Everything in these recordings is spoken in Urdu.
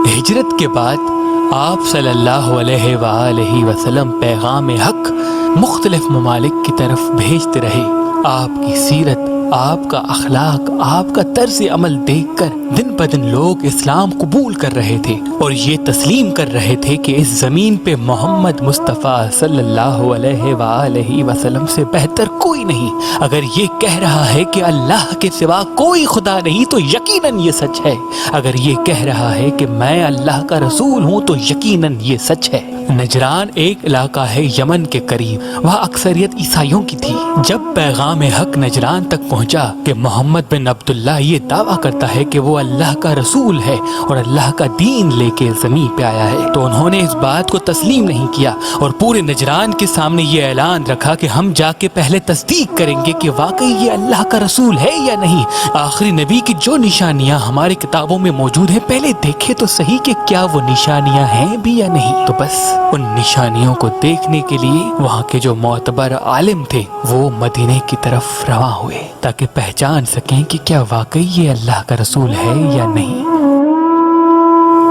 ہجرت کے بعد آپ صلی اللہ علیہ وآلہ وسلم پیغام حق مختلف ممالک کی طرف بھیجتے رہے۔ آپ کی سیرت، آپ کا اخلاق، آپ کا طرز عمل دیکھ کر دن بدن لوگ اسلام قبول کر رہے تھے اور یہ تسلیم کر رہے تھے کہ اس زمین پہ محمد مصطفیٰ صلی اللہ علیہ وآلہ وسلم سے بہتر کوئی نہیں۔ اگر یہ کہہ رہا ہے کہ اللہ کے سوا کوئی خدا نہیں تو یقیناً یہ سچ ہے۔ اگر یہ کہہ رہا ہے کہ میں اللہ کا رسول ہوں تو یقیناً یہ سچ ہے۔ نجران ایک علاقہ ہے یمن کے قریب، وہاں اکثریت عیسائیوں کی تھی۔ جب پیغام حق نجران تک پہنچا کہ محمد بن عبداللہ یہ دعویٰ کرتا ہے کہ وہ اللہ کا رسول ہے اور اللہ کا دین لے کے زمین پہ آیا ہے، تو انہوں نے اس بات کو تسلیم نہیں کیا اور پورے نجران کے سامنے یہ اعلان رکھا کہ ہم جا کے پہلے تصدیق کریں گے کہ واقعی یہ اللہ کا رسول ہے یا نہیں۔ آخری نبی کی جو نشانیاں ہماری کتابوں میں موجود ہیں پہلے دیکھے تو صحیح کہ کیا وہ نشانیاں ہیں بھی یا نہیں۔ تو بس ان نشانیوں کو دیکھنے کے لیے وہاں کے جو معتبر عالم تھے وہ مدینے کی طرف رواں ہوئے تاکہ پہچان سکیں کہ کیا واقعی یہ اللہ کا رسول ہے یا نہیں۔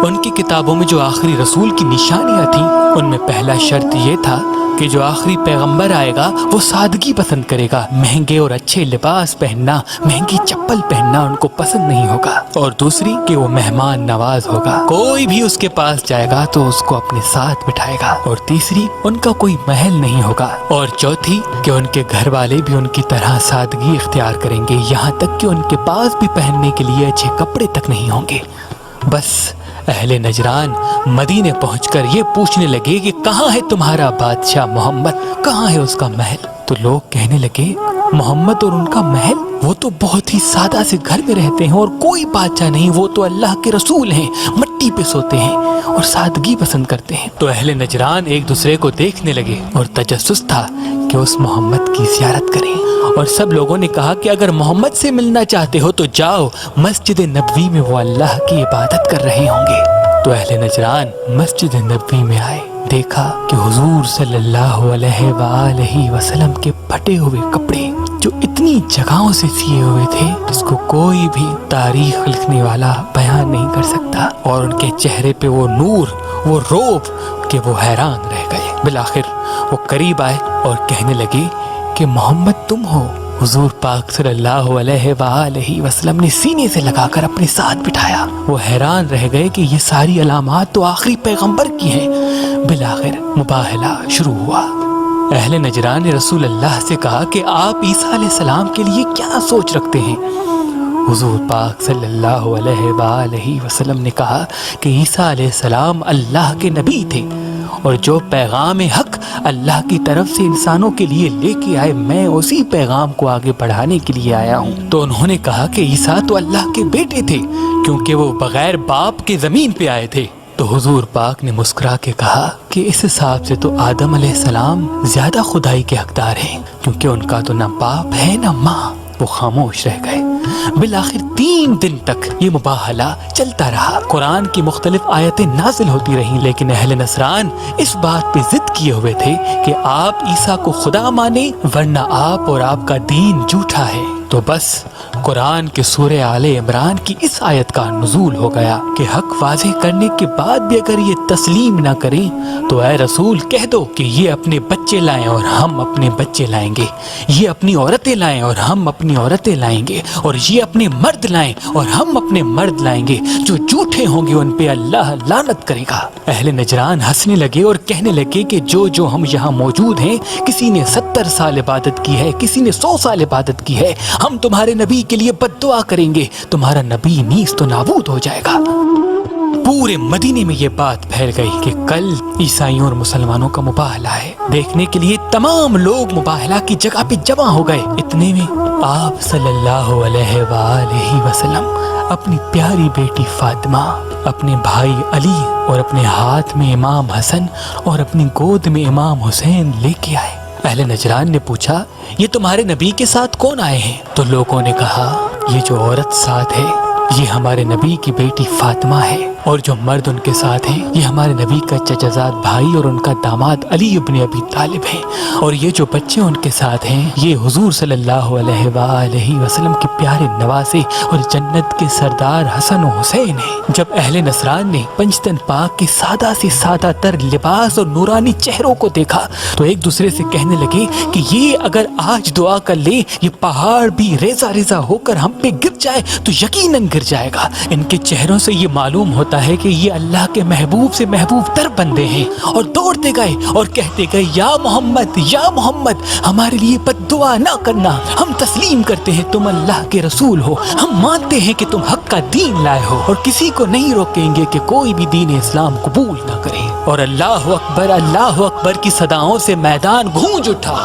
ان کی کتابوں میں جو آخری رسول کی نشانیاں تھیں ان میں پہلا شرط یہ تھا کہ جو آخری پیغمبر آئے گا وہ سادگی پسند کرے گا، مہنگے اور اچھے لباس پہننا، مہنگی چپل پہننا ان کو پسند نہیں ہوگا، اور دوسری کہ وہ مہمان نواز ہوگا، کوئی بھی اس کے پاس جائے گا تو اس کو اپنے ساتھ بٹھائے گا، اور تیسری ان کا کوئی محل نہیں ہوگا، اور چوتھی کہ ان کے گھر والے بھی ان کی طرح سادگی اختیار کریں گے، یہاں تک کہ ان کے پاس بھی پہننے کے لیے اچھے کپڑے تک نہیں ہوں گے۔ بس اہل نجران مدینے پہنچ کر یہ پوچھنے لگے کہ کہاں ہے تمہارا بادشاہ محمد، کہاں ہے اس کا محل؟ تو لوگ کہنے لگے محمد اور ان کا محل، وہ تو بہت ہی سادہ سے گھر میں رہتے ہیں اور کوئی بادشاہ نہیں، وہ تو اللہ کے رسول ہیں، مٹی پہ سوتے ہیں اور سادگی پسند کرتے ہیں۔ تو اہل نجران ایک دوسرے کو دیکھنے لگے اور تجسس تھا کہ اس محمد کی زیارت کریں، اور سب لوگوں نے کہا کہ اگر محمد سے ملنا چاہتے ہو تو جاؤ، مسجد نبوی میں وہ اللہ کی عبادت کر رہے ہوں گے۔ تو اہل نجران مسجد نبوی میں آئے، دیکھا کہ حضور صلی اللہ علیہ وآلہ وسلم کے پھٹے ہوئے کپڑے جو اتنی جگہوں سے سیے ہوئے تھے جس کو کوئی بھی تاریخ لکھنے والا بیان نہیں کر سکتا، اور ان کے چہرے پہ وہ نور، وہ روب کہ وہ حیران رہ گئے۔ بالآخر وہ قریب آئے اور کہنے لگے کہ محمد تم ہو؟ حضور پاک صلی اللہ علیہ وآلہ وسلم نے سینے سے لگا کر اپنے ساتھ بٹھایا۔ وہ حیران رہ گئے کہ یہ ساری علامات تو آخری پیغمبر کی ہیں۔ بالآخر مباہلہ شروع ہوا۔ اہل نجران نے رسول اللہ سے کہا کہ آپ عیسیٰ علیہ السلام کے لیے کیا سوچ رکھتے ہیں؟ حضور پاک صلی اللہ علیہ وآلہ وسلم نے کہا کہ عیسیٰ علیہ السلام اللہ کے نبی تھے، اور جو پیغام حق اللہ کی طرف سے انسانوں کے لیے لے کے آئے میں اسی پیغام کو آگے بڑھانے کے لیے آیا ہوں۔ تو انہوں نے کہا کہ عیسیٰ تو اللہ کے بیٹے تھے کیونکہ وہ بغیر باپ کے زمین پہ آئے تھے۔ تو حضور پاک نے مسکرا کے کہا کہ اس حساب سے تو آدم علیہ السلام زیادہ خدائی کے حقدار ہیں کیونکہ ان کا تو نہ باپ ہے نہ ماں۔ وہ خاموش رہ گئے۔ بالآخر 3 دن تک یہ مباہلہ چلتا رہا، قرآن کی مختلف آیتیں نازل ہوتی رہیں، لیکن اہل نصران اس بات پہ ضد کیے ہوئے تھے کہ آپ عیسیٰ کو خدا مانیں ورنہ آپ اور آپ کا دین جھوٹا ہے۔ تو بس قرآن کے سورہ آل عمران کی اس آیت کا نزول ہو گیا کہ حق واضح کرنے کے بعد بھی اگر یہ تسلیم نہ کریں تو اے رسول کہہ دو کہ یہ اپنے بچے لائیں اور ہم اپنے بچے لائیں گے، یہ اپنی عورتیں لائیں اور ہم اپنی عورتیں لائیں گے، اور یہ اپنے مرد لائیں اور ہم اپنے مرد لائیں گے، جو جھوٹے ہوں گے ان پہ اللہ لعنت کرے گا۔ اہل نجران ہنسنے لگے اور کہنے لگے کہ جو ہم یہاں موجود ہیں، کسی نے 70 سال عبادت کی ہے، کسی نے 100 سال عبادت کی ہے، ہم تمہارے نبی کے لیے بد دعا کریں گے، تمہارا نبی نیست و نابود ہو جائے گا۔ پورے مدینے میں یہ بات پھیل گئی کہ کل عیسائیوں اور مسلمانوں کا مباہلہ ہے۔ دیکھنے کے لیے تمام لوگ مباہلہ کی جگہ پہ جمع ہو گئے۔ اتنے میں آپ صلی اللہ علیہ وآلہ وسلم اپنی پیاری بیٹی فاطمہ، اپنے بھائی علی اور اپنے ہاتھ میں امام حسن اور اپنی گود میں امام حسین لے کے آئے۔ اہل نجران نے پوچھا یہ تمہارے نبی کے ساتھ کون آئے ہیں؟ تو لوگوں نے کہا یہ جو عورت ساتھ ہے یہ ہمارے نبی کی بیٹی فاطمہ ہے۔ اور جو مرد ان کے ساتھ ہیں یہ ہمارے نبی کا چچا زاد بھائی اور ان کا داماد علی ابن ابی طالب ہیں، اور یہ جو بچے ان کے ساتھ ہیں یہ حضور صلی اللہ علیہ وآلہ وسلم کے پیارے نواسے اور جنت کے سردار حسن و حسین ہیں۔ جب اہل نصران نے پنجتن پاک کے سادہ سے سادہ تر لباس اور نورانی چہروں کو دیکھا تو ایک دوسرے سے کہنے لگے کہ یہ اگر آج دعا کر لے یہ پہاڑ بھی ریزہ ریزہ ہو کر ہم پہ گر جائے تو یقیناً گر جائے گا۔ ان کے چہروں سے یہ معلوم ہوتا ہے کہ یہ اللہ کے محبوب سے محبوب تر بندے ہیں، اور دوڑتے گئے اور کہتے گئے یا محمد ہمارے لیے بد دعا نہ کرنا، ہم تسلیم کرتے ہیں تم اللہ کے رسول ہو، ہم مانتے ہیں کہ تم حق کا دین لائے ہو، اور کسی کو نہیں روکیں گے کہ کوئی بھی دین اسلام قبول نہ کرے۔ اور اللہ اکبر کی صداؤں سے میدان گونج اٹھا۔